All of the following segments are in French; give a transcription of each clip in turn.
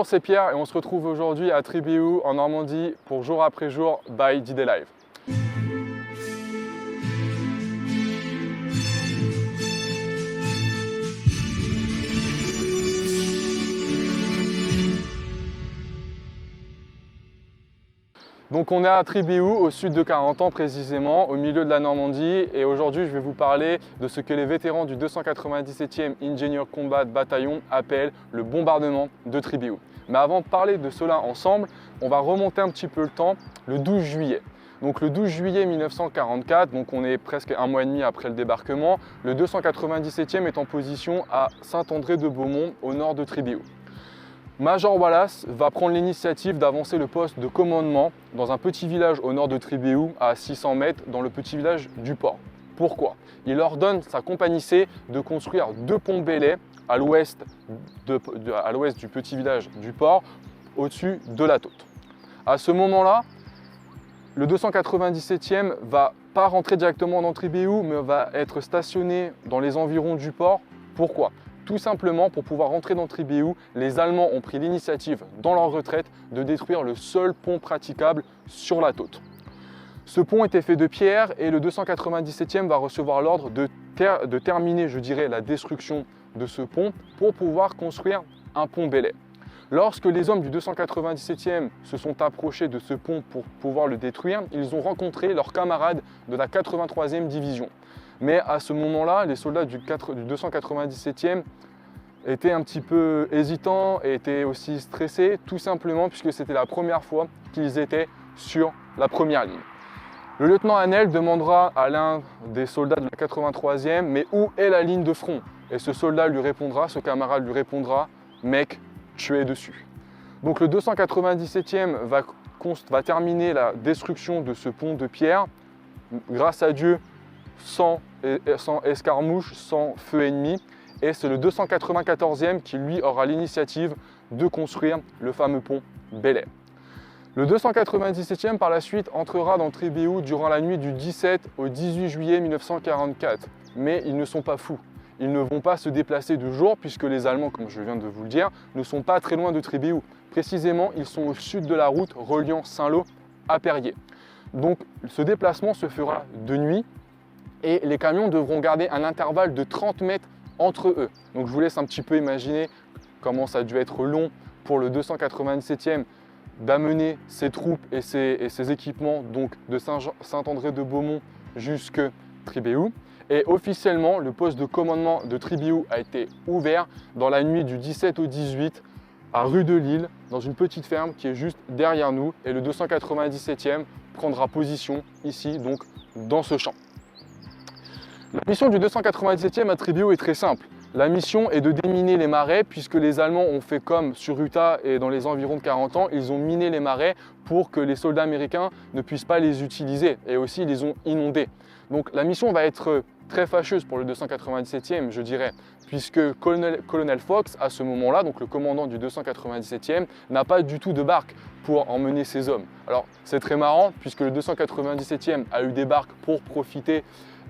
Bonjour, c'est Pierre et on se retrouve aujourd'hui à Tribéhout en Normandie pour Jour après Jour by D-Day Live. Donc on est à Tribéhout, au sud de Carentan précisément, au milieu de la Normandie, et aujourd'hui je vais vous parler de ce que les vétérans du 297e Engineer Combat Bataillon appellent le bombardement de Tribéhout. Mais avant de parler de cela ensemble, on va remonter un petit peu le temps, le 12 juillet. Donc le 12 juillet 1944, donc on est presque un mois et demi après le débarquement, le 297e est en position à Saint-André-de-Beaumont, au nord de Tribéhout. Major Wallace va prendre l'initiative d'avancer le poste de commandement dans un petit village au nord de Tribéhout, à 600 mètres, dans le petit village du Port. Pourquoi? Il ordonne sa compagnie C de construire 2 ponts belais à l'ouest du petit village du Port, au-dessus de la Taute. À ce moment-là, le 297e va pas rentrer directement dans Tribéhout, mais va être stationné dans les environs du port. Pourquoi? Tout simplement pour pouvoir rentrer dans Tribéhout, les Allemands ont pris l'initiative dans leur retraite de détruire le seul pont praticable sur la Taute. Ce pont était fait de pierre et le 297e va recevoir l'ordre de terminer, je dirais, la destruction de ce pont pour pouvoir construire un pont belais. Lorsque les hommes du 297e se sont approchés de ce pont pour pouvoir le détruire, ils ont rencontré leurs camarades de la 83e division. Mais à ce moment-là, les soldats du 297e étaient un petit peu hésitants et étaient aussi stressés, tout simplement puisque c'était la première fois qu'ils étaient sur la première ligne. Le lieutenant Hanel demandera à l'un des soldats de la 83e « Mais où est la ligne de front ?» Et ce soldat lui répondra, ce camarade lui répondra « Mec, tu es dessus ». Donc le 297e va terminer la destruction de ce pont de pierre, grâce à Dieu, sans escarmouche, sans feu ennemi. Et c'est le 294e qui, lui, aura l'initiative de construire le fameux pont belais. Le 297e, par la suite, entrera dans Tribéhout durant la nuit du 17 au 18 juillet 1944. Mais ils ne sont pas fous. Ils ne vont pas se déplacer de jour puisque les Allemands, comme je viens de vous le dire, ne sont pas très loin de Tribéhout. Précisément, ils sont au sud de la route reliant Saint-Lô à Périers. Donc ce déplacement se fera de nuit et les camions devront garder un intervalle de 30 mètres entre eux. Donc je vous laisse un petit peu imaginer comment ça a dû être long pour le 297e d'amener ses troupes et ses équipements donc de Saint-André-de-Beaumont jusque Tribéhout. Et officiellement, le poste de commandement de Tribéhout a été ouvert dans la nuit du 17 au 18 à rue de Lille, dans une petite ferme qui est juste derrière nous. Et le 297e prendra position ici, donc dans ce champ. La mission du 297e à Tribéhout est très simple. La mission est de déminer les marais puisque les Allemands ont fait comme sur Utah et dans les environs de Carentan, ils ont miné les marais pour que les soldats américains ne puissent pas les utiliser et aussi ils les ont inondés. Donc la mission va être très fâcheuse pour le 297e, je dirais, puisque Colonel Fox, à ce moment-là, donc le commandant du 297e, n'a pas du tout de barque pour emmener ses hommes. Alors c'est très marrant puisque le 297e a eu des barques pour profiter,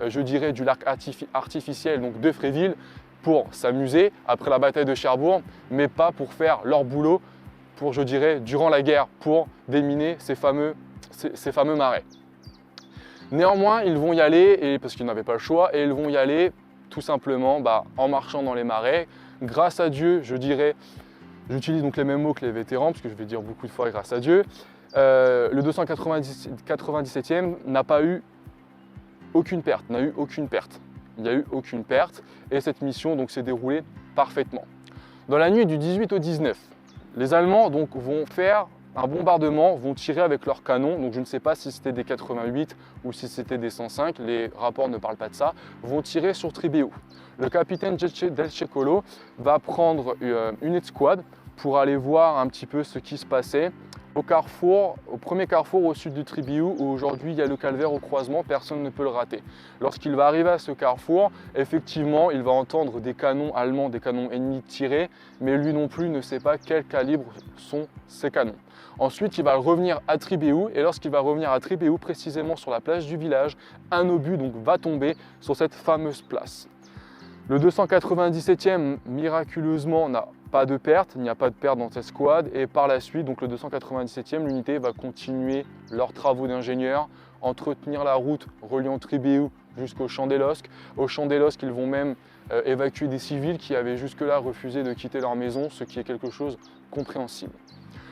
je dirais, du lac artificiel donc de Fréville, pour s'amuser après la bataille de Cherbourg, mais pas pour faire leur boulot, pour, je dirais, durant la guerre, pour déminer ces fameux marais. Néanmoins, ils vont y aller, parce qu'ils n'avaient pas le choix, et ils vont y aller tout simplement en marchant dans les marais. Grâce à Dieu, je dirais, j'utilise donc les mêmes mots que les vétérans, parce que je vais dire beaucoup de fois grâce à Dieu, le 297e n'a eu aucune perte. Il n'y a eu aucune perte et cette mission s'est déroulée parfaitement. Dans la nuit du 18 au 19, les Allemands vont faire un bombardement, vont tirer avec leurs canons, donc je ne sais pas si c'était des 88 ou si c'était des 105, les rapports ne parlent pas de ça, vont tirer sur Tribéhout. Le capitaine Del Cecolo va prendre une escouade pour aller voir un petit peu ce qui se passait au premier carrefour au sud de Tribéhout, où aujourd'hui il y a le calvaire au croisement, personne ne peut le rater. Lorsqu'il va arriver à ce carrefour, effectivement, il va entendre des canons allemands, des canons ennemis tirer, mais lui non plus ne sait pas quel calibre sont ces canons. Ensuite, il va revenir à Tribéhout, et lorsqu'il va revenir à Tribéhout, précisément sur la plage du village, un obus va tomber sur cette fameuse place. Le 297e, miraculeusement, n'a pas de perte, il n'y a pas de perte dans cette squad. Et par la suite, donc le 297e, l'unité va continuer leurs travaux d'ingénieur, entretenir la route reliant Tribéou jusqu'au champ des Losques. Au champ des Losques, ils vont même évacuer des civils qui avaient jusque-là refusé de quitter leur maison, ce qui est quelque chose de compréhensible.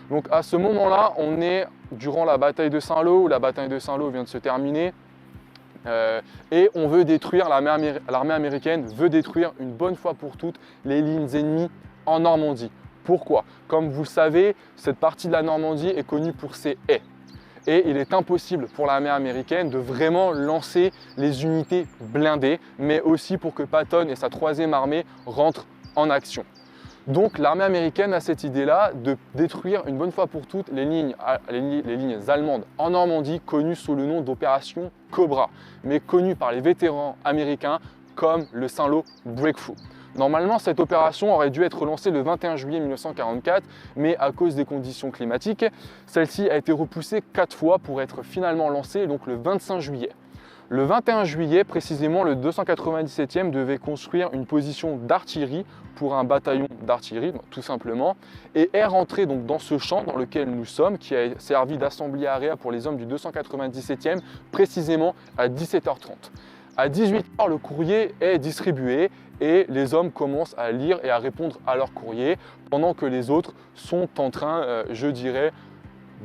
Donc à ce moment-là, on est durant la bataille de Saint-Lô, où la bataille de Saint-Lô vient de se terminer. Et on veut détruire, l'armée américaine veut détruire une bonne fois pour toutes les lignes ennemies en Normandie. Pourquoi? Comme vous le savez, cette partie de la Normandie est connue pour ses haies. Et il est impossible pour l'armée américaine de vraiment lancer les unités blindées, mais aussi pour que Patton et sa 3e armée rentrent en action. Donc l'armée américaine a cette idée-là de détruire une bonne fois pour toutes les lignes allemandes en Normandie, connues sous le nom d'opération Cobra, mais connues par les vétérans américains comme le Saint-Lô Breakthrough. Normalement, cette opération aurait dû être lancée le 21 juillet 1944, mais à cause des conditions climatiques, celle-ci a été repoussée 4 fois pour être finalement lancée donc le 25 juillet. Le 21 juillet, précisément, le 297e devait construire une position d'artillerie pour un bataillon d'artillerie, tout simplement, et est rentré donc dans ce champ dans lequel nous sommes, qui a servi d'assemblée area pour les hommes du 297e, précisément à 17h30. À 18h, le courrier est distribué et les hommes commencent à lire et à répondre à leur courrier, pendant que les autres sont en train, je dirais,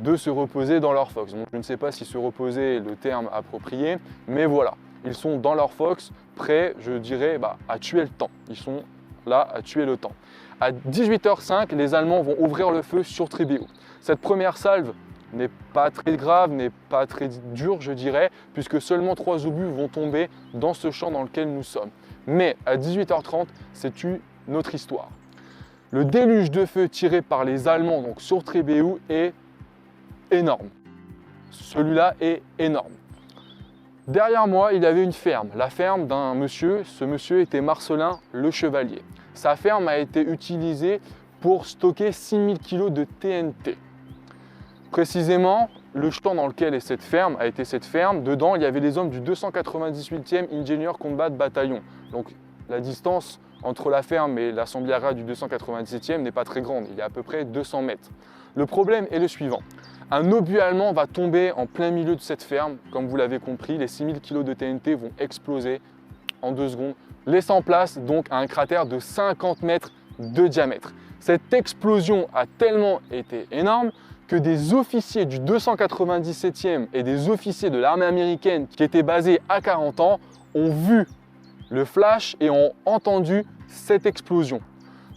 de se reposer dans leur fox. Donc, je ne sais pas si se reposer est le terme approprié, mais voilà, ils sont dans leur fox, prêts, je dirais, à tuer le temps. Ils sont là à tuer le temps. À 18h05, les Allemands vont ouvrir le feu sur Tribéou. Cette première salve n'est pas très grave, n'est pas très dure, je dirais, puisque seulement 3 obus vont tomber dans ce champ dans lequel nous sommes. Mais à 18h30, c'est une autre histoire. Le déluge de feu tiré par les Allemands donc sur Tribéou est énorme. Celui-là est énorme. Derrière moi, il y avait une ferme, la ferme d'un monsieur. Ce monsieur était Marcelin Le Chevalier. Sa ferme a été utilisée pour stocker 6000 kg de TNT. Précisément, le champ dans lequel est cette ferme a été cette ferme. Dedans, il y avait les hommes du 298e Engineer Combat Bataillon. Donc la distance entre la ferme et l'assemblée area du 297e n'est pas très grande. Il y a à peu près 200 mètres. Le problème est le suivant. Un obus allemand va tomber en plein milieu de cette ferme. Comme vous l'avez compris, les 6000 kg de TNT vont exploser en 2 secondes, laissant place donc à un cratère de 50 mètres de diamètre. Cette explosion a tellement été énorme que des officiers du 297e et des officiers de l'armée américaine qui étaient basés à 40 ans ont vu le flash et ont entendu cette explosion.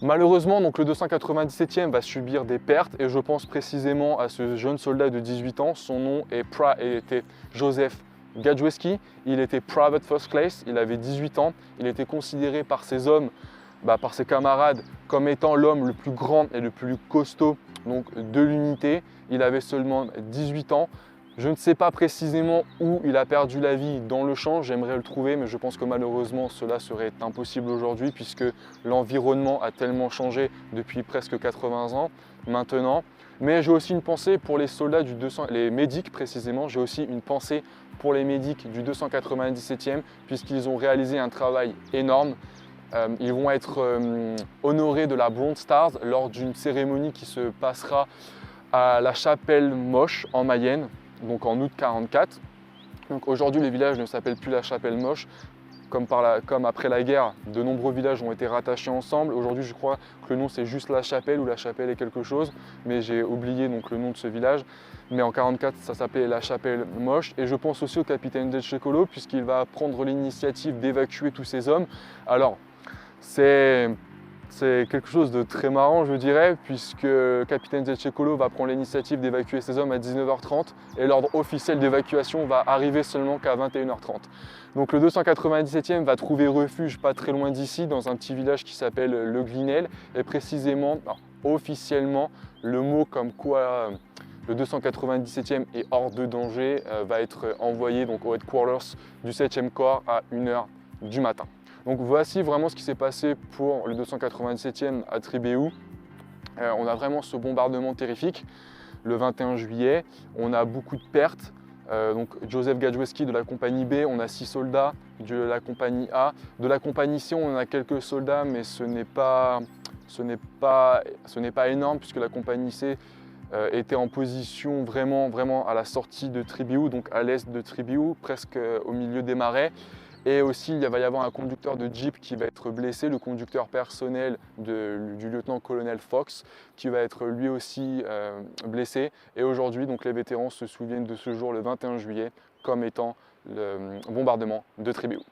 Malheureusement, donc, le 297e va subir des pertes et je pense précisément à ce jeune soldat de 18 ans. Son nom était Joseph Gadjewski. Il était Private First Class, il avait 18 ans. Il était considéré par ses hommes, par ses camarades, comme étant l'homme le plus grand et le plus costaud donc, de l'unité. Il avait seulement 18 ans. Je ne sais pas précisément où il a perdu la vie dans le champ, j'aimerais le trouver, mais je pense que malheureusement cela serait impossible aujourd'hui puisque l'environnement a tellement changé depuis presque 80 ans maintenant. Mais j'ai aussi une pensée pour les soldats les médics précisément, j'ai aussi une pensée pour les médics du 297e puisqu'ils ont réalisé un travail énorme. Ils vont être honorés de la Bronze Stars lors d'une cérémonie qui se passera à la Chapelle Moche en Mayenne. Donc en août 1944. Donc aujourd'hui, le village ne s'appelle plus la Chapelle Moche. Comme après la guerre, de nombreux villages ont été rattachés ensemble. Aujourd'hui, je crois que le nom c'est juste la Chapelle ou la Chapelle est quelque chose, mais j'ai oublié donc le nom de ce village. Mais en 1944, ça s'appelait la Chapelle Moche. Et je pense aussi au capitaine Del Cecolo, puisqu'il va prendre l'initiative d'évacuer tous ces hommes. Alors, c'est quelque chose de très marrant, je dirais, puisque capitaine Del Cecolo va prendre l'initiative d'évacuer ces hommes à 19h30 et l'ordre officiel d'évacuation va arriver seulement qu'à 21h30. Donc le 297e va trouver refuge pas très loin d'ici, dans un petit village qui s'appelle Le Glinel, et précisément, officiellement, le mot comme quoi le 297e est hors de danger va être envoyé donc, au headquarters du 7e corps à 1h du matin. Donc voici vraiment ce qui s'est passé pour le 297e à Tribéou. On a vraiment ce bombardement terrifique le 21 juillet. On a beaucoup de pertes. Donc Joseph Gadjewski de la compagnie B, on a 6 soldats de la compagnie A. De la compagnie C, on a quelques soldats, mais ce n'est pas ce n'est pas énorme puisque la compagnie C était en position vraiment à la sortie de Tribéou, donc à l'est de Tribéou, presque au milieu des marais. Et aussi, il va y avoir un conducteur de Jeep qui va être blessé, le conducteur personnel du lieutenant-colonel Fox, qui va être lui aussi blessé. Et aujourd'hui, donc, les vétérans se souviennent de ce jour, le 21 juillet, comme étant le bombardement de Tribéou.